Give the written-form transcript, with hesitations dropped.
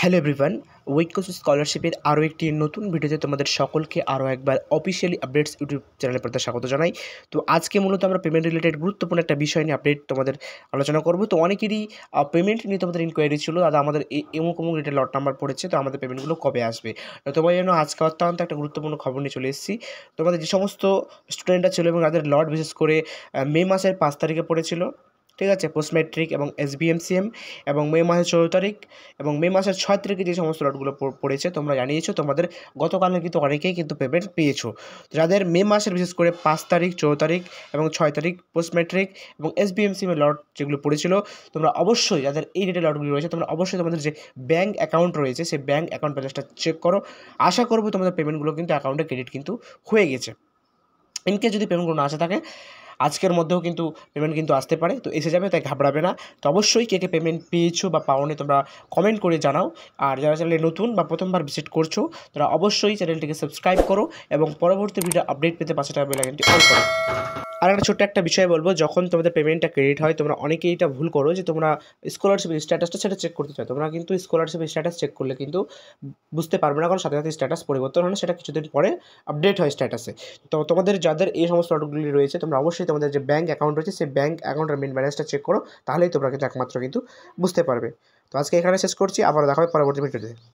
Hello everyone, উইকোস স্কলারশিপের আরও একটি নতুন ভিডিওতে তোমাদের সকলকে আরও একবার অফিসিয়ালি আপডেটস ইউটিউব চ্যানেলের প্রতি স্বাগত জানাই। তো আজকে মূলত আমরা পেমেন্ট রিলেটেড গুরুত্বপূর্ণ একটা বিষয় নিয়ে আপডেট তোমাদের আলোচনা করব। তো অনেকেরই পেমেন্ট নিয়ে তোমাদের ইনকোয়ারি ছিল, দাদা আমাদের অমুক অমুক রেটের লট নাম্বার পড়েছে, তো আমাদের পেমেন্টগুলো কবে আসবে। তো তোমার জন্য আজকে অত্যন্ত একটা গুরুত্বপূর্ণ খবর নিয়ে চলে এসেছি। তোমাদের যে সমস্ত স্টুডেন্টরা ছিল এবং তাদের লট বিশেষ করে মে মাসের 5 তারিখে পড়েছিল, ঠিক আছে, পোস্ট ম্যাট্রিক এবং SBMCM, এবং মে মাসের 14 তারিখ এবং মে মাসের 6 তারিখে যে সমস্ত লটগুলো পড়েছে তোমরা জানিয়েছো তোমাদের গতকালে কিন্তু অনেকেই কিন্তু পেমেন্ট পেয়েছো। যাদের মে মাসের বিশেষ করে 5 তারিখ, 14 তারিখ এবং 6 তারিখ পোস্ট ম্যাট্রিক এবং SBMCM এর লট যেগুলো পড়েছিল, তোমরা অবশ্যই যাদের এই রেটের লটগুলো রয়েছে তোমরা অবশ্যই তোমাদের যে ব্যাঙ্ক অ্যাকাউন্ট রয়েছে সেই ব্যাঙ্ক অ্যাকাউন্ট ব্যালেন্সটা চেক করো। আশা করবো তোমাদের পেমেন্টগুলো কিন্তু অ্যাকাউন্টে ক্রেডিট কিন্তু হয়ে গেছে। ইনকেস যদি পেমেন্টগুলো না আসে থাকে, আজকের মধ্যেও কিন্তু পেমেন্ট কিন্তু আসতে পারে, তো এসে যাবে, তাই ঘাবড়াবে না। তো অবশ্যই কে কে পেমেন্ট পেয়েছো বা পাওনি তোমরা কমেন্ট করে জানাও। আর যারা চ্যানেলে নতুন বা প্রথমবার ভিজিট করছো তারা অবশ্যই চ্যানেলটিকে সাবস্ক্রাইব করো এবং পরবর্তী ভিডিও আপডেট পেতে পাশে থাকা বেল আইকনটি অন করো। আর একটা ছোট্ট একটা বিষয় বলবো, যখন তোমাদের পেমেন্টটা ক্রেডিট হয় তোমরা অনেকেই এটা ভুল করো যে তোমরা স্কলারশিপের স্ট্যাটাসটা সেটা চেক করতে চাও। তোমরা কিন্তু স্কলারশিপের স্ট্যাটাস চেক করলে কিন্তু বুঝতে পারবে না, কারণ সাথে সাথে স্ট্যাটাস পরিবর্তন হয় না, সেটা কিছুদিন পরে আপডেট হয় স্ট্যাটাসে। তো তোমাদের যাদের এই সমস্ত লটগুলি রয়েছে তোমরা অবশ্যই তোমাদের যে ব্যাঙ্ক অ্যাকাউন্ট রয়েছে সেই ব্যাঙ্ক অ্যাকাউন্টের মেন ব্যালেন্সটা চেক করো, তাহলেই তোমরা কিন্তু একমাত্র কিন্তু বুঝতে পারবে। তো আজকে এখানে শেষ করছি, আবার দেখা হবে পরবর্তী ভিডিওতে।